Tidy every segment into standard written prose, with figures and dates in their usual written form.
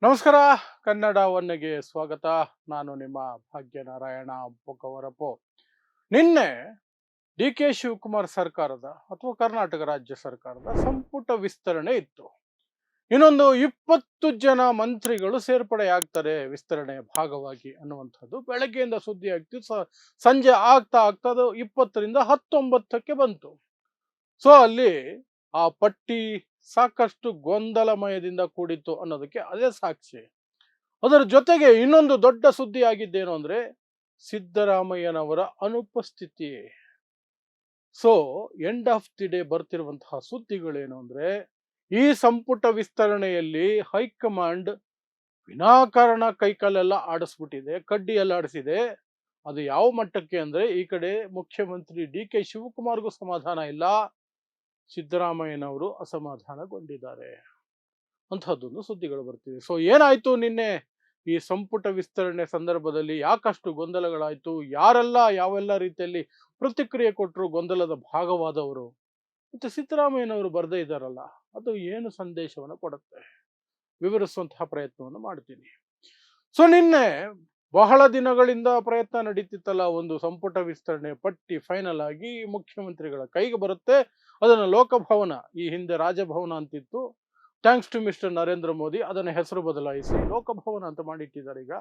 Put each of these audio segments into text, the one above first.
ನಮಸ್ಕಾರ. ಕನ್ನಡ ಒನ್ನೆಗೆ ಸ್ವಾಗತ. ನಾನು ನಿಮ್ಮ ಭಾಗ್ಯನಾರಾಯಣ ಬೊಕ್ಕವರಪು. ನಿನ್ನೆ ಡಿ ಕೆ ಶಿವಕುಮಾರ್ ಸರ್ಕಾರದ ಅಥವಾ ಕರ್ನಾಟಕ ರಾಜ್ಯ ಸರ್ಕಾರದ ಸಂಪುಟ ವಿಸ್ತರಣೆ ಇತ್ತು. ಇನ್ನೊಂದು 20 ಜನ ಮಂತ್ರಿಗಳು ಸೇರ್ಪಡೆಯಾಗ್ತಾರೆ ವಿಸ್ತರಣೆಯ ಭಾಗವಾಗಿ ಅನ್ನುವಂಥದ್ದು ಬೆಳಗ್ಗೆಯಿಂದ ಸುದ್ದಿ ಆಗ್ತಿತ್ತು. ಸಂಜೆ ಆಗ್ತಾ ಆಗ್ತಾ ಅದು 20ರಿಂದ 19ಕ್ಕೆ ಬಂತು. ಸೊ ಅಲ್ಲಿ ಆ ಪಟ್ಟಿ ಸಾಕಷ್ಟು ಗೊಂದಲಮಯದಿಂದ ಕೂಡಿತ್ತು ಅನ್ನೋದಕ್ಕೆ ಅದೇ ಸಾಕ್ಷಿ. ಅದರ ಜೊತೆಗೆ ಇನ್ನೊಂದು ದೊಡ್ಡ ಸುದ್ದಿ ಆಗಿದ್ದೇನು ಅಂದ್ರೆ ಸಿದ್ದರಾಮಯ್ಯನವರ ಅನುಪಸ್ಥಿತಿ. So end of the day ಬರ್ತಿರುವಂತಹ ಸುದ್ದಿಗಳೇನು ಅಂದ್ರೆ ಈ ಸಂಪುಟ ವಿಸ್ತರಣೆಯಲ್ಲಿ ಹೈಕಮಾಂಡ್ ವಿನಾಕಾರಣ ಕೈಕಾಲೆಲ್ಲ ಆಡಿಸ್ಬಿಟ್ಟಿದೆ, ಕಡ್ಡಿ ಎಲ್ಲ ಆಡಿಸಿದೆ. ಅದು ಯಾವ ಮಟ್ಟಕ್ಕೆ ಅಂದ್ರೆ ಈ ಕಡೆ ಮುಖ್ಯಮಂತ್ರಿ ಡಿ ಕೆ ಶಿವಕುಮಾರ್ಗೂ ಸಮಾಧಾನ ಇಲ್ಲ, ಸಿದ್ದರಾಮಯ್ಯನವರು ಅಸಮಾಧಾನಗೊಂಡಿದ್ದಾರೆ ಅಂತಹದ್ದೊಂದು ಸುದ್ದಿಗಳು ಬರ್ತಿವೆ. ಸೊ ಏನಾಯ್ತು ನಿನ್ನೆ ಈ ಸಂಪುಟ ವಿಸ್ತರಣೆ ಸಂದರ್ಭದಲ್ಲಿ, ಯಾಕಷ್ಟು ಗೊಂದಲಗಳಾಯ್ತು, ಯಾರೆಲ್ಲ ಯಾವೆಲ್ಲ ರೀತಿಯಲ್ಲಿ ಪ್ರತಿಕ್ರಿಯೆ ಕೊಟ್ಟರು, ಗೊಂದಲದ ಭಾಗವಾದವರು, ಮತ್ತೆ ಸಿದ್ದರಾಮಯ್ಯನವರು ಬರದೇ ಇದ್ದಾರಲ್ಲ, ಅದು ಏನು ಸಂದೇಶವನ್ನು ಕೊಡುತ್ತೆ ವಿವರಿಸುವಂತಹ ಪ್ರಯತ್ನವನ್ನು ಮಾಡ್ತೀನಿ. ಸೊ ನಿನ್ನೆ ಬಹಳ ದಿನಗಳಿಂದ ಪ್ರಯತ್ನ ನಡೀತಿತ್ತಲ್ಲ, ಒಂದು ಸಂಪುಟ ವಿಸ್ತರಣೆ ಪಟ್ಟಿ ಫೈನಲ್ ಆಗಿ ಮುಖ್ಯಮಂತ್ರಿಗಳ ಕೈಗೆ ಬರುತ್ತೆ. ಅದನ್ನು ಲೋಕಭವನ, ಈ ಹಿಂದೆ ರಾಜಭವನ ಅಂತಿತ್ತು, thanks to mister Narendra Modi ಅದನ್ನ ಹೆಸರು ಬದಲಾಯಿಸಿ ಲೋಕಭವನ ಅಂತ ಮಾಡಿಟ್ಟಿದ್ದಾರೆ ಈಗ.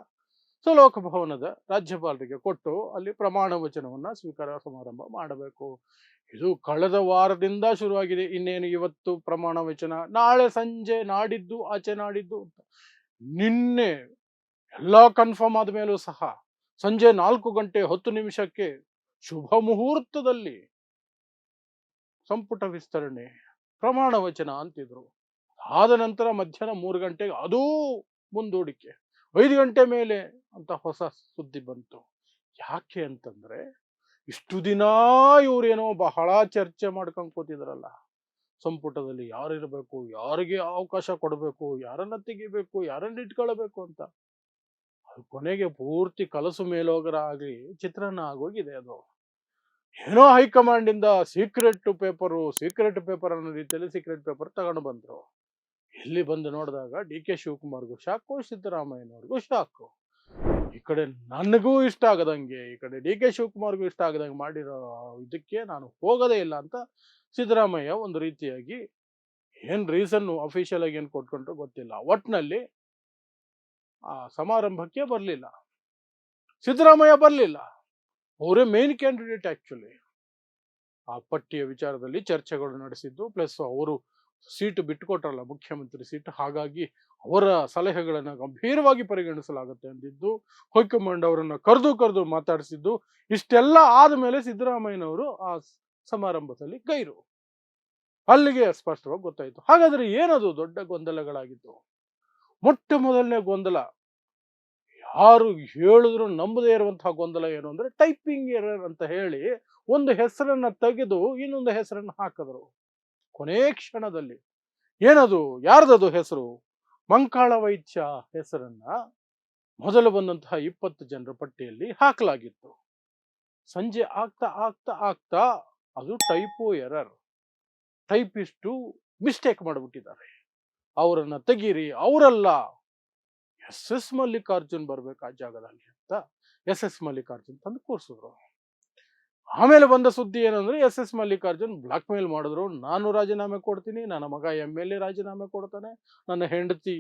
ಸೊ ಲೋಕಭವನದ ರಾಜ್ಯಪಾಲರಿಗೆ ಕೊಟ್ಟು ಅಲ್ಲಿ ಪ್ರಮಾಣ ವಚನವನ್ನ ಸ್ವೀಕಾರ ಸಮಾರಂಭ ಮಾಡಬೇಕು. ಇದು ಕಳೆದ ವಾರದಿಂದ ಶುರುವಾಗಿದೆ. ಇನ್ನೇನು ಇವತ್ತು ಪ್ರಮಾಣ ವಚನ, ನಾಳೆ ಸಂಜೆ, ನಾಡಿದ್ದು ಆಚೆ ನಾಡಿದ್ದು ಅಂತ. ನಿನ್ನೆ ಎಲ್ಲ ಕನ್ಫರ್ಮ್ ಆದ ಮೇಲೂ ಸಹ ಸಂಜೆ 4:10 ಶುಭ ಮುಹೂರ್ತದಲ್ಲಿ ಸಂಪುಟ ವಿಸ್ತರಣೆ ಪ್ರಮಾಣ ವಚನ ಅಂತಿದ್ರು. ಆದ ನಂತರ ಮಧ್ಯಾಹ್ನ 3 ಗಂಟೆಗೆ ಅದೂ ಮುಂದೂಡಿಕೆ, 5 ಗಂಟೆ ಮೇಲೆ ಅಂತ ಹೊಸ ಸುದ್ದಿ ಬಂತು. ಯಾಕೆ ಅಂತಂದ್ರೆ ಇಷ್ಟು ದಿನ ಇವ್ರೇನೋ ಬಹಳ ಚರ್ಚೆ ಮಾಡ್ಕೊಂಡು ಕೂತಿದ್ರಲ್ಲ, ಸಂಪುಟದಲ್ಲಿ ಯಾರಿರ್ಬೇಕು, ಯಾರಿಗೆ ಅವಕಾಶ ಕೊಡಬೇಕು, ಯಾರನ್ನ ತೆಗಿಬೇಕು, ಯಾರನ್ನ ಇಟ್ಕೊಳ್ಬೇಕು ಅಂತ. ಅದು ಕೊನೆಗೆ ಪೂರ್ತಿ ಕಲಸು ಮೇಲೋಗರ ಆಗಿ ಚಿತ್ರಾನ್ನ ಆಗೋಗಿದೆ. ಅದು ಏನೋ ಹೈಕಮಾಂಡ್ ಇಂದ ಸೀಕ್ರೆಟ್ ಪೇಪರ್ ಅನ್ನೋ ರೀತಿಯಲ್ಲಿ ಸೀಕ್ರೆಟ್ ಪೇಪರ್ ತಗೊಂಡು ಬಂದ್ರು. ಇಲ್ಲಿ ಬಂದು ನೋಡಿದಾಗ ಡಿ ಕೆ ಶಿವಕುಮಾರ್ಗೂ ಶಾಕು, ಸಿದ್ದರಾಮಯ್ಯನವ್ರಿಗೂ ಶಾಕು. ಈ ಕಡೆ ನನಗೂ ಇಷ್ಟ ಆಗದಂಗೆ, ಈ ಕಡೆ ಡಿ ಕೆ ಶಿವಕುಮಾರ್ಗೂ ಇಷ್ಟ ಆಗದಂಗೆ ಮಾಡಿರೋ ಇದಕ್ಕೆ ನಾನು ಹೋಗೋದೇ ಇಲ್ಲ ಅಂತ ಸಿದ್ದರಾಮಯ್ಯ ಒಂದು ರೀತಿಯಾಗಿ ಏನ್ ರೀಸನ್ ಅಫಿಷಿಯಲ್ ಆಗಿ ಏನ್ ಕೊಟ್ಕೊಂಡ್ರು ಗೊತ್ತಿಲ್ಲ, ಒಟ್ನಲ್ಲಿ ಆ ಸಮಾರಂಭಕ್ಕೆ ಬರ್ಲಿಲ್ಲ, ಸಿದ್ದರಾಮಯ್ಯ ಬರ್ಲಿಲ್ಲ. ಅವರೇ ಮೇನ್ ಕ್ಯಾಂಡಿಡೇಟ್ ಆಕ್ಚುಲಿ. ಆ ಪಟ್ಟಿಯ ವಿಚಾರದಲ್ಲಿ ಚರ್ಚೆಗಳು ನಡೆಸಿದ್ದು, ಪ್ಲಸ್ ಅವರು ಸೀಟು ಬಿಟ್ಟುಕೊಟ್ರಲ್ಲ, ಮುಖ್ಯಮಂತ್ರಿ ಸೀಟ್, ಹಾಗಾಗಿ ಅವರ ಸಲಹೆಗಳನ್ನು ಗಂಭೀರವಾಗಿ ಪರಿಗಣಿಸಲಾಗುತ್ತೆ ಅಂದಿದ್ದು, ಹೈಕಮಾಂಡ್ ಅವರನ್ನ ಕರೆದು ಮಾತಾಡಿಸಿದ್ದು. ಇಷ್ಟೆಲ್ಲ ಆದ್ಮೇಲೆ ಸಿದ್ದರಾಮಯ್ಯನವರು ಆ ಸಮಾರಂಭದಲ್ಲಿ ಗೈರು. ಅಲ್ಲಿಗೆ ಸ್ಪಷ್ಟವಾಗಿ ಗೊತ್ತಾಯ್ತು. ಹಾಗಾದ್ರೆ ಏನದು ದೊಡ್ಡ ಗೊಂದಲಗಳಾಗಿತ್ತು? ಮೊಟ್ಟ ಮೊದಲನೇ ಗೊಂದಲ, ಯಾರು ಹೇಳಿದ್ರು ನಂಬದೇ ಇರುವಂತಹ ಗೊಂದಲ ಏನು ಅಂದ್ರೆ ಟೈಪಿಂಗ್ ಎರರ್ ಅಂತ ಹೇಳಿ ಒಂದು ಹೆಸರನ್ನ ತೆಗೆದು ಇನ್ನೊಂದು ಹೆಸರನ್ನ ಹಾಕಿದ್ರು ಕೊನೆ ಕ್ಷಣದಲ್ಲಿ. ಏನದು, ಯಾರ್ದದು ಹೆಸರು? ಮಂಕಾಳ ವೈದ್ಯ ಹೆಸರನ್ನ ಮೊದಲು ಬಂದಂತಹ 20 ಜನರ ಪಟ್ಟಿಯಲ್ಲಿ ಹಾಕಲಾಗಿತ್ತು. ಸಂಜೆ ಆಗ್ತಾ ಆಗ್ತಾ ಆಗ್ತಾ ಅದು ಟೈಪೋ ಎರರ್, ಟೈಪಿಸ್ಟು ಮಿಸ್ಟೇಕ್ ಮಾಡಿಬಿಟ್ಟಿದ್ದಾರೆ, ಅವರನ್ನ ತೆಗೀರಿ, ಅವರಲ್ಲ SS ಮಲ್ಲಿಕಾರ್ಜುನ್ ಬರ್ಬೇಕು ಆ ಜಾಗದಲ್ಲಿ ಅಂತ SS ಮಲ್ಲಿಕಾರ್ಜುನ್ ತಂದು ಕೂರಿಸಿದ್ರು. ಆಮೇಲೆ ಬಂದ ಸುದ್ದಿ ಏನಂದ್ರೆ SS ಮಲ್ಲಿಕಾರ್ಜುನ್ ಬ್ಲಾಕ್ ಮೇಲ್ ಮಾಡಿದ್ರು, ನಾನು ರಾಜೀನಾಮೆ ಕೊಡ್ತೀನಿ, ನನ್ನ ಮಗ MLA ರಾಜೀನಾಮೆ ಕೊಡ್ತಾನೆ, ನನ್ನ ಹೆಂಡತಿ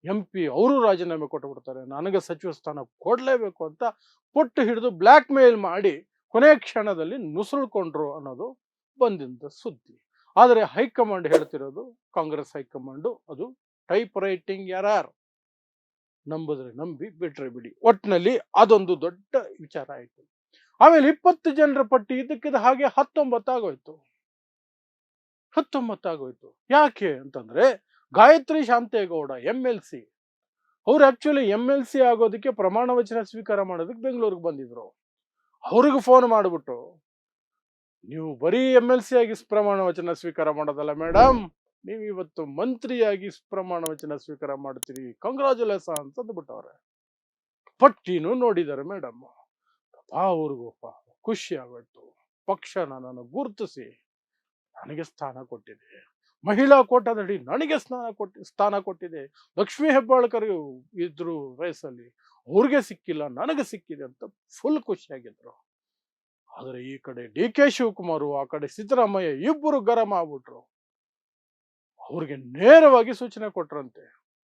MP ಅವರು ರಾಜೀನಾಮೆ ಕೊಟ್ಟು ಬಿಡ್ತಾರೆ, ನನಗೆ ಸಚಿವ ಸ್ಥಾನ ಕೊಡ್ಲೇಬೇಕು ಅಂತ ಪೊಟ್ಟು ಹಿಡಿದು ಬ್ಲಾಕ್ ಮೇಲ್ ಮಾಡಿ ಕೊನೆ ಕ್ಷಣದಲ್ಲಿ ನುಸುಳ್ಕೊಂಡ್ರು ಅನ್ನೋದು ಬಂದಿದ್ದ ಸುದ್ದಿ. ಆದರೆ ಹೈಕಮಾಂಡ್ ಹೇಳ್ತಿರೋದು, ಕಾಂಗ್ರೆಸ್ ಹೈಕಮಾಂಡ್, ಅದು ಟೈಪ್ ರೈಟಿಂಗ್ ಎರರ್, ನಂಬಿದ್ರೆ ನಂಬಿ ಬಿಟ್ರೆ ಬಿಡಿ. ಒಟ್ಟಿನಲ್ಲಿ ಅದೊಂದು ದೊಡ್ಡ ವಿಚಾರ ಆಯ್ತು. ಆಮೇಲೆ 20 ಜನರ ಪಟ್ಟಿ ಇದಕ್ಕಿದ ಹಾಗೆ 19 ಆಗೋಯ್ತು. 19 ಆಗೋಯ್ತು. ಯಾಕೆ ಅಂತಂದ್ರೆ ಗಾಯತ್ರಿ ಶಾಂತೇಗೌಡ MLC, ಅವ್ರು ಆಕ್ಚುಲಿ MLC ಆಗೋದಕ್ಕೆ ಪ್ರಮಾಣ ವಚನ ಸ್ವೀಕಾರ ಮಾಡೋದಕ್ಕೆ ಬೆಂಗಳೂರಿಗೆ ಬಂದಿದ್ರು. ಅವ್ರಿಗೆ ಫೋನ್ ಮಾಡ್ಬಿಟ್ಟು, ನೀವು ಬರೀ MLC ಆಗಿ ಪ್ರಮಾಣ ವಚನ ಸ್ವೀಕಾರ ಮಾಡೋದಲ್ಲ ಮೇಡಮ್, ನೀವು ಇವತ್ತು ಮಂತ್ರಿಯಾಗಿ ಪ್ರಮಾಣ ವಚನ ಸ್ವೀಕಾರ ಮಾಡ್ತೀರಿ, ಕಂಗ್ರಾಚುಲೇಷನ್ ಅಂತ ಅಂದ್ಬಿಟ್ಟವ್ರೆ. ಪಟ್ಟಿನೂ ನೋಡಿದ್ದಾರೆ ಮೇಡಮ್. ಅವ್ರಿಗೂ ಖುಷಿ ಆಗೋಯ್ತು. ಪಕ್ಷ ನನ್ನನ್ನು ಗುರುತಿಸಿ ನನಗೆ ಸ್ಥಾನ ಕೊಟ್ಟಿದೆ, ಮಹಿಳಾ ಕೋಟಾದಡಿ ನನಗೆ ಸ್ಥಾನ ಕೊಟ್ಟಿದೆ. ಲಕ್ಷ್ಮೀ ಹೆಬ್ಬಾಳ್ಕರ್ ಇದ್ರು ರೇಸಲ್ಲಿ, ಅವ್ರಿಗೆ ಸಿಕ್ಕಿಲ್ಲ, ನನಗೆ ಸಿಕ್ಕಿದೆ ಅಂತ ಫುಲ್ ಖುಷಿಯಾಗಿದ್ರು. ಆದರೆ ಈ ಕಡೆ ಡಿ ಕೆ ಶಿವಕುಮಾರ್, ಆ ಕಡೆ ಸಿದ್ದರಾಮಯ್ಯ ಇಬ್ಬರು ಗರಂ ಆಗ್ಬಿಟ್ರು. ಅವ್ರಿಗೆ ನೇರವಾಗಿ ಸೂಚನೆ ಕೊಟ್ರಂತೆ,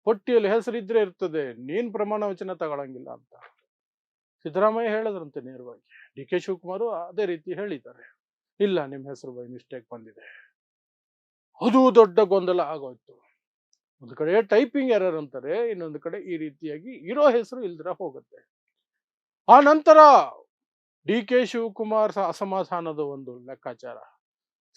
ಪಟ್ಟಿಯಲ್ಲಿ ಹೆಸರಿದ್ರೆ ಇರ್ತದೆ, ನೀನ್ ಪ್ರಮಾಣ ವಚನ ತಗೊಳಂಗಿಲ್ಲ ಅಂತ. ಸಿದ್ದರಾಮಯ್ಯ ಹೇಳಿದ್ರಂತೆ ನೇರವಾಗಿ. ಡಿ ಕೆ ಶಿವಕುಮಾರ್ ಅದೇ ರೀತಿ ಹೇಳಿದ್ದಾರೆ, ಇಲ್ಲ ನಿಮ್ ಹೆಸರು ಬೈ ಮಿಸ್ಟೇಕ್ ಬಂದಿದೆ. ಅದು ದೊಡ್ಡ ಗೊಂದಲ ಆಗೋಯ್ತು. ಒಂದು ಕಡೆ ಟೈಪಿಂಗ್ ಎರರ್ ಅಂತಾರೆ, ಇನ್ನೊಂದು ಕಡೆ ಈ ರೀತಿಯಾಗಿ ಇರೋ ಹೆಸರು ಇಲ್ದಿರ ಹೋಗುತ್ತೆ. ಆ ನಂತರ ಡಿ ಕೆ ಶಿವಕುಮಾರ್ ಅಸಮಾಧಾನದ ಒಂದು ಲೆಕ್ಕಾಚಾರ,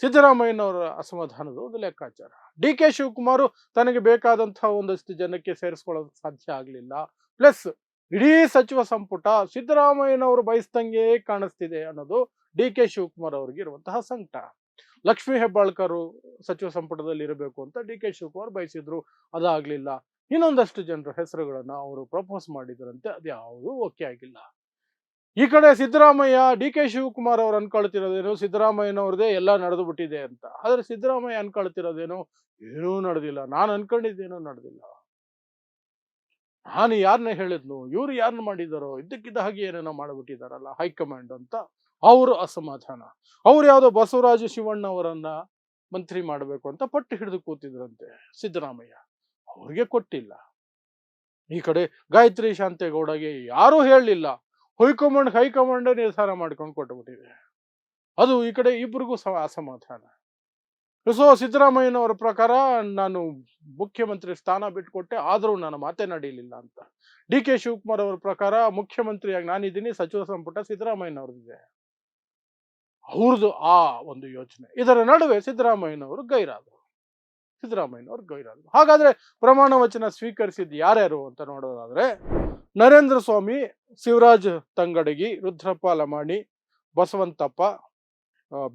ಸಿದ್ದರಾಮಯ್ಯನವರ ಅಸಮಾಧಾನದ ಒಂದು ಲೆಕ್ಕಾಚಾರ. ಡಿ ಕೆ ಶಿವಕುಮಾರ್ ತನಗೆ ಬೇಕಾದಂತಹ ಒಂದಷ್ಟು ಜನಕ್ಕೆ ಸೇರಿಸ್ಕೊಳ್ಳೋದು ಸಾಧ್ಯ ಆಗಲಿಲ್ಲ. ಪ್ಲಸ್ ಇಡೀ ಸಚಿವ ಸಂಪುಟ ಸಿದ್ದರಾಮಯ್ಯನವರು ಬಯಸ್ದಂಗೆ ಕಾಣಿಸ್ತಿದೆ ಅನ್ನೋದು ಡಿ ಕೆ ಶಿವಕುಮಾರ್ ಅವರಿಗೆ ಇರುವಂತಹ ಸಂಕಟ. ಲಕ್ಷ್ಮೀ ಹೆಬ್ಬಾಳ್ಕರ್ ಸಚಿವ ಸಂಪುಟದಲ್ಲಿ ಇರಬೇಕು ಅಂತ ಡಿ ಕೆ ಶಿವಕುಮಾರ್ ಬಯಸಿದ್ರು, ಅದಾಗ್ಲಿಲ್ಲ. ಇನ್ನೊಂದಷ್ಟು ಜನರ ಹೆಸರುಗಳನ್ನ ಅವರು ಪ್ರಪೋಸ್ ಮಾಡಿದ್ರಂತೆ, ಅದ್ಯಾವುದೂ ಓಕೆ ಆಗಿಲ್ಲ. ಈ ಕಡೆ ಸಿದ್ದರಾಮಯ್ಯ, ಡಿ ಕೆ ಶಿವಕುಮಾರ್ ಅವ್ರು ಅನ್ಕೊಳ್ತಿರೋದೇನು ಸಿದ್ದರಾಮಯ್ಯನವ್ರದೇ ಎಲ್ಲ ನಡೆದು ಬಿಟ್ಟಿದೆ ಅಂತ. ಆದ್ರೆ ಸಿದ್ದರಾಮಯ್ಯ ಅನ್ಕೊಳ್ತಿರೋದೇನು ಏನೂ ನಡೆದಿಲ್ಲ, ನಾನು ಅನ್ಕೊಂಡಿದ್ದೇನೂ ನಡೆದಿಲ್ಲ, ನಾನು ಯಾರನ್ನ ಹೇಳಿದ್ನು, ಇವ್ರು ಯಾರನ್ನ ಮಾಡಿದಾರೋ, ಇದ್ದಕ್ಕಿದ್ದ ಹಾಗೆ ಏನೇನೋ ಮಾಡ್ಬಿಟ್ಟಿದಾರಲ್ಲ ಹೈಕಮಾಂಡ್ ಅಂತ ಅವರು ಅಸಮಾಧಾನ. ಅವ್ರು ಯಾವ್ದೋ ಬಸವರಾಜ ಶಿವಣ್ಣ ಅವರನ್ನ ಮಂತ್ರಿ ಮಾಡಬೇಕು ಅಂತ ಪಟ್ಟು ಹಿಡಿದು ಕೂತಿದ್ರಂತೆ ಸಿದ್ದರಾಮಯ್ಯ, ಅವ್ರಿಗೆ ಕೊಟ್ಟಿಲ್ಲ. ಈ ಕಡೆ ಗಾಯತ್ರಿ ಶಾಂತೇಗೌಡಗೆ ಯಾರೂ ಹೇಳಲಿಲ್ಲ, ಹೈಕಮಾಂಡ್ ನಿರ್ಧಾರ ಮಾಡ್ಕೊಂಡು ಕೊಟ್ಟುಬಿಟ್ಟಿದೆ. ಅದು ಈ ಕಡೆ ಇಬ್ರಿಗೂ ಅಸಮಾಧಾನ. ಸೊ ಸಿದ್ದರಾಮಯ್ಯನವರ ಪ್ರಕಾರ ನಾನು ಮುಖ್ಯಮಂತ್ರಿ ಸ್ಥಾನ ಬಿಟ್ಟುಕೊಟ್ಟೆ, ಆದರೂ ನನ್ನ ಮಾತೆ ನಡೀಲಿಲ್ಲ ಅಂತ. ಡಿ ಕೆ ಶಿವಕುಮಾರ್ ಅವರ ಪ್ರಕಾರ ಮುಖ್ಯಮಂತ್ರಿಯಾಗಿ ನಾನಿದ್ದೀನಿ, ಸಚಿವ ಸಂಪುಟ ಸಿದ್ದರಾಮಯ್ಯನವ್ರದಿದೆ, ಅವ್ರದ್ದು ಆ ಒಂದು ಯೋಚನೆ. ಇದರ ನಡುವೆ ಸಿದ್ದರಾಮಯ್ಯನವರು ಗೈರಾದರು. ಹಾಗಾದ್ರೆ ಪ್ರಮಾಣ ವಚನ ಸ್ವೀಕರಿಸಿದ್ದು ಯಾರ್ಯಾರು ಅಂತ ನೋಡೋದಾದ್ರೆ, ನರೇಂದ್ರ ಸ್ವಾಮಿ, ಶಿವರಾಜ್ ತಂಗಡಗಿ, ರುದ್ರಪ್ಪ ಲಮಾಣಿ, ಬಸವಂತಪ್ಪ,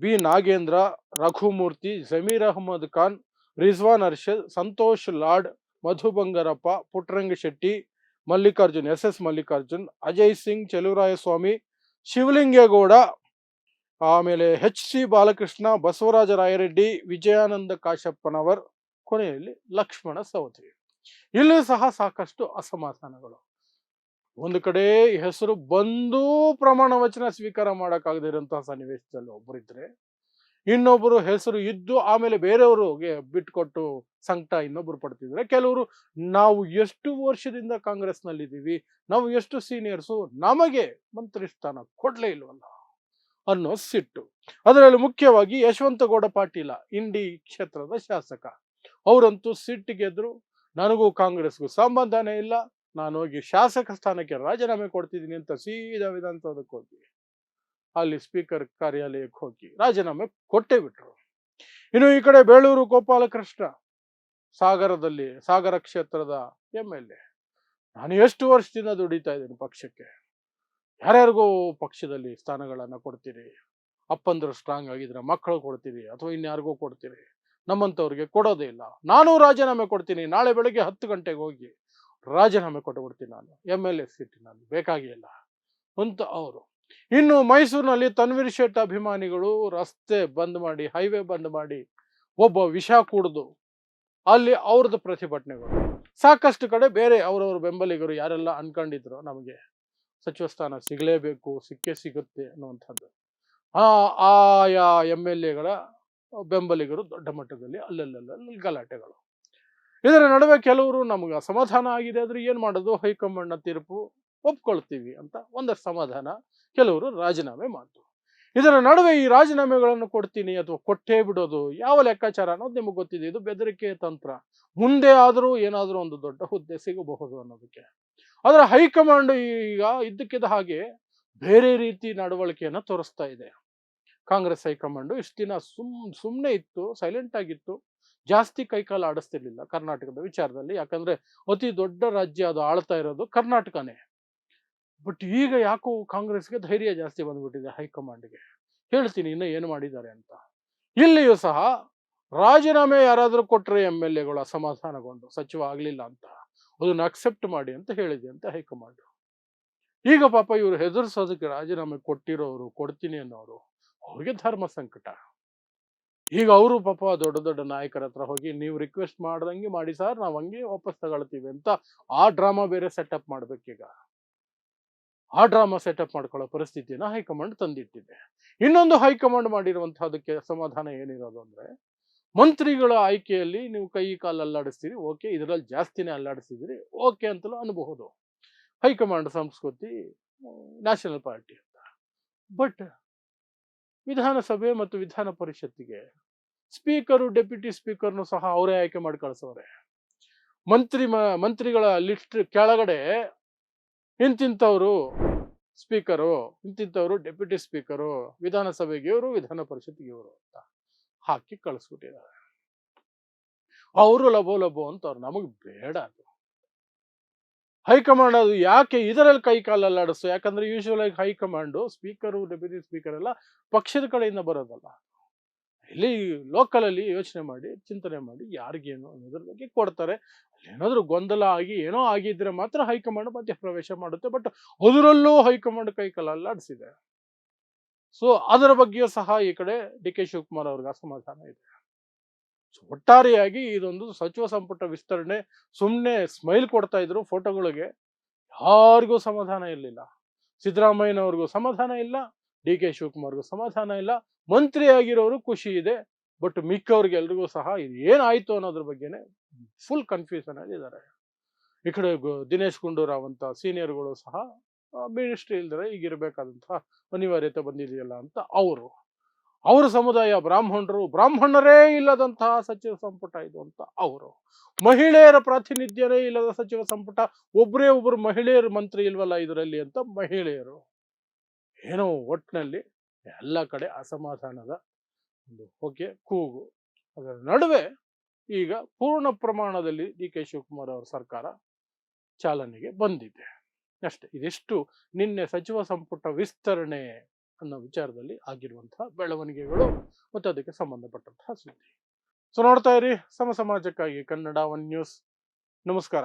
ಬಿ ನಾಗೇಂದ್ರ, ರಘುಮೂರ್ತಿ, ಜಮೀರ್ ಅಹಮದ್ ಖಾನ್, ರಿಜ್ವಾನ್ ಅರ್ಷದ್, ಸಂತೋಷ್ ಲಾಡ್, ಮಧು ಬಂಗಾರಪ್ಪ, ಪುಟ್ಟರಂಗ ಶೆಟ್ಟಿ, ಮಲ್ಲಿಕಾರ್ಜುನ್, ಎಸ್ ಮಲ್ಲಿಕಾರ್ಜುನ್, ಅಜಯ್ ಸಿಂಗ್, ಚೆಲುವರಾಯಸ್ವಾಮಿ, ಶಿವಲಿಂಗೇಗೌಡ, ಆಮೇಲೆ HC ಬಾಲಕೃಷ್ಣ, ಬಸವರಾಜ ರಾಯರೆಡ್ಡಿ, ವಿಜಯಾನಂದ ಕಾಶಪ್ಪನವರ್, ಕೊನೆಯಲ್ಲಿ ಲಕ್ಷ್ಮಣ ಸವದಿ. ಇಲ್ಲಿ ಸಹ ಸಾಕಷ್ಟು ಅಸಮಾಧಾನಗಳು. ಒಂದು ಕಡೆ ಹೆಸರು ಬಂದು ಪ್ರಮಾಣ ವಚನ ಸ್ವೀಕಾರ ಮಾಡಕ್ಕಾಗದಿರುವಂತಹ ಸನ್ನಿವೇಶದಲ್ಲಿ ಒಬ್ಬರಿದ್ರೆ, ಇನ್ನೊಬ್ಬರು ಹೆಸರು ಇದ್ದು ಆಮೇಲೆ ಬೇರೆಯವ್ರಿಗೆ ಬಿಟ್ಕೊಟ್ಟು ಸಂಕಟ ಇನ್ನೊಬ್ರು ಪಡ್ತಿದ್ರೆ, ಕೆಲವರು ನಾವು ಎಷ್ಟು ವರ್ಷದಿಂದ ಕಾಂಗ್ರೆಸ್ನಲ್ಲಿದ್ದೀವಿ, ನಾವು ಎಷ್ಟು ಸೀನಿಯರ್ಸು, ನಮಗೆ ಮಂತ್ರಿ ಸ್ಥಾನ ಕೊಡ್ಲೇ ಇಲ್ವಲ್ಲ ಅನ್ನೋ ಸಿಟ್ಟು. ಅದರಲ್ಲಿ ಮುಖ್ಯವಾಗಿ ಯಶವಂತಗೌಡ ಪಾಟೀಲ, ಇಂಡಿ ಕ್ಷೇತ್ರದ ಶಾಸಕ, ಅವರಂತೂ ಸಿಟ್ಟಿಗೆದ್ರು, ನನಗೂ ಕಾಂಗ್ರೆಸ್ಗೂ ಸಂಬಂಧನೇ ಇಲ್ಲ, ನಾನು ಹೋಗಿ ಶಾಸಕ ಸ್ಥಾನಕ್ಕೆ ರಾಜೀನಾಮೆ ಕೊಡ್ತಿದ್ದೀನಿ ಅಂತ ಸೀದಾ ವಿಧಾನಸೌಧಕ್ಕೆ ಹೋಗಿ ಅಲ್ಲಿ ಸ್ಪೀಕರ್ ಕಾರ್ಯಾಲಯಕ್ಕೆ ಹೋಗಿ ರಾಜೀನಾಮೆ ಕೊಟ್ಟೇ ಬಿಟ್ರು. ಇನ್ನು ಈ ಕಡೆ ಬೇಳೂರು ಗೋಪಾಲಕೃಷ್ಣ, ಸಾಗರ ಕ್ಷೇತ್ರದ MLA, ನಾನು ಎಷ್ಟು ವರ್ಷದಿಂದ ದುಡಿತಾ ಇದ್ದೀನಿ ಪಕ್ಷಕ್ಕೆ, ಯಾರ್ಯಾರಿಗೂ ಪಕ್ಷದಲ್ಲಿ ಸ್ಥಾನಗಳನ್ನ ಕೊಡ್ತೀರಿ, ಅಪ್ಪಂದ್ರು ಸ್ಟ್ರಾಂಗ್ ಆಗಿದ್ರೆ ಮಕ್ಕಳು ಕೊಡ್ತೀರಿ ಅಥವಾ ಇನ್ಯಾರಿಗೂ ಕೊಡ್ತೀರಿ, ನಮ್ಮಂಥವ್ರಿಗೆ ಕೊಡೋದೇ ಇಲ್ಲ, ನಾನು ರಾಜೀನಾಮೆ ಕೊಡ್ತೀನಿ, ನಾಳೆ ಬೆಳಗ್ಗೆ 10 ಗಂಟೆಗೆ ಹೋಗಿ ರಾಜೀನಾಮೆ ಕೊಟ್ಟುಬಿಡ್ತೀನಿ, ನಾನು MLA ಸೀಟ್ ನಾನು ಬೇಕಾಗಿಲ್ಲ ಅಂತ ಅವರು. ಇನ್ನು ಮೈಸೂರಿನಲ್ಲಿ ತನ್ವೀರ್ ಶೇಟ್ ಅಭಿಮಾನಿಗಳು ರಸ್ತೆ ಬಂದ್ ಮಾಡಿ, ಹೈವೇ ಬಂದ್ ಮಾಡಿ, ಒಬ್ಬ ವಿಷ ಕುಡಿದು ಅಲ್ಲಿ ಅವ್ರದ್ದು ಪ್ರತಿಭಟನೆಗಳು. ಸಾಕಷ್ಟು ಕಡೆ ಬೇರೆ ಅವರವ್ರ ಬೆಂಬಲಿಗರು ಯಾರೆಲ್ಲ ಅನ್ಕೊಂಡಿದ್ರು ನಮಗೆ ಸಚಿವ ಸ್ಥಾನ ಸಿಗಲೇಬೇಕು, ಸಿಕ್ಕೇ ಸಿಗುತ್ತೆ ಅನ್ನುವಂಥದ್ದು, ಆಯಾ MLAಗಳ ಬೆಂಬಲಿಗರು ದೊಡ್ಡ ಮಟ್ಟದಲ್ಲಿ ಅಲ್ಲಲ್ಲಿ ಗಲಾಟೆಗಳು. ಇದರ ನಡುವೆ ಕೆಲವರು ನಮಗೆ ಅಸಮಾಧಾನ ಆಗಿದೆ ಆದ್ರೆ ಏನ್ ಮಾಡೋದು, ಹೈಕಮಾಂಡ್ನ ತೀರ್ಪು ಒಪ್ಕೊಳ್ತೀವಿ ಅಂತ ಒಂದಷ್ಟು ಸಮಾಧಾನ, ಕೆಲವರು ರಾಜೀನಾಮೆ ಮಾಡಿದ್ರು. ಇದರ ನಡುವೆ ಈ ರಾಜೀನಾಮೆಗಳನ್ನು ಕೊಡ್ತೀನಿ ಅಥವಾ ಕೊಟ್ಟೇ ಬಿಡೋದು ಯಾವ ಲೆಕ್ಕಾಚಾರ ಅನ್ನೋದು ನಿಮಗೆ ಗೊತ್ತಿದೆ. ಇದು ಬೆದರಿಕೆ ತಂತ್ರ, ಮುಂದೆ ಆದರೂ ಏನಾದರೂ ಒಂದು ದೊಡ್ಡ ಹುದ್ದೆ ಸಿಗಬಹುದು ಅನ್ನೋದಕ್ಕೆ. ಆದ್ರೆ ಹೈಕಮಾಂಡ್ ಈಗ ಇದ್ದಕ್ಕಿದ್ದ ಹಾಗೆ ಬೇರೆ ರೀತಿ ನಡವಳಿಕೆಯನ್ನ ತೋರಿಸ್ತಾ ಇದೆ. ಕಾಂಗ್ರೆಸ್ ಹೈಕಮಾಂಡ್ ಇಷ್ಟು ದಿನ ಸುಮ್ಮನೆ ಇತ್ತು, ಸೈಲೆಂಟ್ ಆಗಿತ್ತು, ಜಾಸ್ತಿ ಕೈಕಾಲು ಆಡಿಸ್ತಿರ್ಲಿಲ್ಲ ಕರ್ನಾಟಕದ ವಿಚಾರದಲ್ಲಿ. ಯಾಕಂದ್ರೆ ಅತಿ ದೊಡ್ಡ ರಾಜ್ಯ, ಅದು ಆಳ್ತಾ ಇರೋದು ಕರ್ನಾಟಕನೇ. ಬಟ್ ಈಗ ಯಾಕೋ ಕಾಂಗ್ರೆಸ್ಗೆ ಧೈರ್ಯ ಜಾಸ್ತಿ ಬಂದ್ಬಿಟ್ಟಿದೆ ಹೈಕಮಾಂಡ್ಗೆ. ಹೇಳ್ತೀನಿ ಇನ್ನು ಏನು ಮಾಡಿದ್ದಾರೆ ಅಂತ. ಇಲ್ಲಿಯೂ ಸಹ ರಾಜೀನಾಮೆ ಯಾರಾದ್ರೂ ಕೊಟ್ರೆ MLAಗಳು ಅಸಮಾಧಾನಗೊಂಡು ಸಚಿವ ಆಗ್ಲಿಲ್ಲ ಅಂತ ಅದನ್ನ ಅಕ್ಸೆಪ್ಟ್ ಮಾಡಿ ಅಂತ ಹೇಳಿದೆ ಅಂತ ಹೈಕಮಾಂಡ್. ಈಗ ಪಾಪ ಇವರು ಹೆದರ್ಸೋದಕ್ಕೆ ರಾಜೀನಾಮೆ ಕೊಟ್ಟಿರೋರು, ಕೊಡ್ತೀನಿ ಅನ್ನೋರು, ಅವ್ರಿಗೆ ಧರ್ಮ ಸಂಕಟ. ಈಗ ಅವರು ಪಾಪ ದೊಡ್ಡ ದೊಡ್ಡ ನಾಯಕರ ಹತ್ರ ಹೋಗಿ ನೀವು ರಿಕ್ವೆಸ್ಟ್ ಮಾಡ್ದಂಗೆ ಮಾಡಿ ಸರ್, ನಾವು ಹಂಗೆ ವಾಪಸ್ ತಗೊಳ್ತೀವಿ ಅಂತ ಆ ಡ್ರಾಮಾ ಬೇರೆ ಸೆಟಪ್ ಮಾಡ್ಬೇಕೀಗ. ಆ ಡ್ರಾಮಾ ಸೆಟಪ್ ಮಾಡ್ಕೊಳ್ಳೋ ಪರಿಸ್ಥಿತಿನ ಹೈಕಮಾಂಡ್ ತಂದಿಟ್ಟಿದೆ. ಇನ್ನೊಂದು ಹೈಕಮಾಂಡ್ ಮಾಡಿರುವಂತಹದಕ್ಕೆ ಸಮಾಧಾನ ಏನಿರೋದು ಅಂದ್ರೆ, ಮಂತ್ರಿಗಳ ಆಯ್ಕೆಯಲ್ಲಿ ನೀವು ಕೈ ಕಾಲು ಅಲ್ಲಾಡಿಸ್ತೀರಿ, ಓಕೆ, ಇದರಲ್ಲಿ ಜಾಸ್ತಿನೇ ಅಲ್ಲಾಡಿಸಿದಿರಿ, ಓಕೆ ಅಂತಲೂ ಅನ್ಬಹುದು. ಹೈಕಮಾಂಡ್ ಸಂಸ್ಕೃತಿ ನ್ಯಾಷನಲ್ ಪಾರ್ಟಿ ಅಂತ. ಬಟ್ ವಿಧಾನಸಭೆ ಮತ್ತು ವಿಧಾನ ಪರಿಷತ್ತಿಗೆ ಸ್ಪೀಕರು, ಡೆಪ್ಯೂಟಿ ಸ್ಪೀಕರ್ನು ಸಹ ಅವರೇ ಆಯ್ಕೆ ಮಾಡಿ ಕಳಿಸೋರೆ. ಮಂತ್ರಿಗಳ ಲಿಸ್ಟ್ ಕೆಳಗಡೆ ಇಂತಿಂತವರು ಸ್ಪೀಕರು, ಇಂತಿಂತವರು ಡೆಪ್ಯೂಟಿ ಸ್ಪೀಕರು, ವಿಧಾನಸಭೆಗೆ ಇವರು, ವಿಧಾನ ಪರಿಷತ್ಗೆ ಇವರು ಅಂತ ಹಾಕಿ ಕಳಿಸ್ಬಿಟ್ಟಿದ್ದಾರೆ. ಅವರು ಲಭೋ ಲಭೋ ಅಂತವ್ರು, ನಮಗ್ ಬೇಡ ಅದು. ಹೈಕಮಾಂಡ್ ಅದು ಯಾಕೆ ಇದರಲ್ಲಿ ಕೈ ಕಾಲಲ್ಲಾಡಿಸ್ತು? ಯಾಕಂದ್ರೆ ಯೂಶುವಲ್ ಆಗಿ ಹೈಕಮಾಂಡು ಸ್ಪೀಕರು, ಡೆಪ್ಯೂಟಿ ಸ್ಪೀಕರ್ ಎಲ್ಲ ಪಕ್ಷದ ಕಡೆಯಿಂದ ಬರೋದಲ್ಲ. ಇಲ್ಲಿ ಲೋಕಲ್ ಅಲ್ಲಿ ಯೋಚನೆ ಮಾಡಿ, ಚಿಂತನೆ ಮಾಡಿ, ಯಾರಿಗೇನು ಅನ್ನೋದ್ರ ಬಗ್ಗೆ ಕೊಡ್ತಾರೆ. ಏನಾದ್ರೂ ಗೊಂದಲ ಆಗಿ ಏನೋ ಆಗಿದ್ರೆ ಮಾತ್ರ ಹೈಕಮಾಂಡ್ ಮಧ್ಯ ಪ್ರವೇಶ ಮಾಡುತ್ತೆ. ಬಟ್ ಅದರಲ್ಲೂ ಹೈಕಮಾಂಡ್ ಕೈ ಕಾಲಲ್ಲಾಡಿಸಿದೆ. ಸೊ ಅದರ ಬಗ್ಗೆಯೂ ಸಹ ಈ ಕಡೆ ಡಿ ಕೆ ಶಿವಕುಮಾರ್ ಅವ್ರಿಗೆ ಅಸಮಾಧಾನ ಇದೆ. ಒಟ್ಟಾರೆಯಾಗಿ ಇದೊಂದು ಸಚಿವ ಸಂಪುಟ ವಿಸ್ತರಣೆ ಸುಮ್ಮನೆ ಸ್ಮೈಲ್ ಕೊಡ್ತಾ ಇದ್ರು ಫೋಟೋಗಳಿಗೆ, ಯಾರಿಗೂ ಸಮಾಧಾನ ಇರಲಿಲ್ಲ. ಸಿದ್ದರಾಮಯ್ಯನವ್ರಿಗೂ ಸಮಾಧಾನ ಇಲ್ಲ, ಡಿ ಕೆ ಶಿವಕುಮಾರ್ಗೂ ಸಮಾಧಾನ ಇಲ್ಲ. ಮಂತ್ರಿ ಆಗಿರೋರು ಖುಷಿ ಇದೆ, ಬಟ್ ಮಿಕ್ಕವ್ರಿಗೆ ಎಲ್ರಿಗೂ ಸಹ ಇದು ಏನಾಯ್ತು ಅನ್ನೋದ್ರ ಬಗ್ಗೆನೆ ಫುಲ್ ಕನ್ಫ್ಯೂಷನ್ ಅಲ್ಲಿ ಇದ್ದಾರೆ. ಈ ಕಡೆ ದಿನೇಶ್ ಗುಂಡೂರಾವ್ ಅಂತ ಸೀನಿಯರ್ಗಳು ಸಹ ಮಿನಿಸ್ಟ್ರಿ ಇಲ್ದರೆ ಈಗಿರ್ಬೇಕಾದಂತಹ ಅನಿವಾರ್ಯತೆ ಬಂದಿದೆಯಲ್ಲ ಅಂತ ಅವರ ಸಮುದಾಯ ಬ್ರಾಹ್ಮಣರೇ ಇಲ್ಲದಂತಹ ಸಚಿವ ಸಂಪುಟ ಇದು ಅಂತ ಅವರು, ಮಹಿಳೆಯರ ಪ್ರಾತಿನಿಧ್ಯನೇ ಇಲ್ಲದ ಸಚಿವ ಸಂಪುಟ, ಒಬ್ರು ಮಹಿಳೆಯರು ಮಂತ್ರಿ ಇಲ್ವಲ್ಲ ಇದರಲ್ಲಿ ಅಂತ ಮಹಿಳೆಯರು, ಏನೋ ಒಟ್ಟಿನಲ್ಲಿ ಎಲ್ಲ ಕಡೆ ಅಸಮಾಧಾನದ ಒಂದು ಹೊಗೆ ಕೂಗು. ಅದರ ನಡುವೆ ಈಗ ಪೂರ್ಣ ಪ್ರಮಾಣದಲ್ಲಿ ಡಿ ಕೆ ಶಿವಕುಮಾರ್ ಅವರ ಸರ್ಕಾರ ಚಾಲನೆಗೆ ಬಂದಿದೆ ಅಷ್ಟೇ. ಇದಿಷ್ಟು ನಿನ್ನೆ ಸಚಿವ ಸಂಪುಟ ವಿಸ್ತರಣೆ ಅನ್ನೋ ವಿಚಾರದಲ್ಲಿ ಆಗಿರುವಂತಹ ಬೆಳವಣಿಗೆಗಳು ಮತ್ತು ಅದಕ್ಕೆ ಸಂಬಂಧಪಟ್ಟಂತಹ ಸುದ್ದಿ. ಸೊ ನೋಡ್ತಾ ಇರಿ ಸಮ ಸಮಾಜಕ್ಕಾಗಿ ಕನ್ನಡ 1 ನ್ಯೂಸ್. ನಮಸ್ಕಾರ.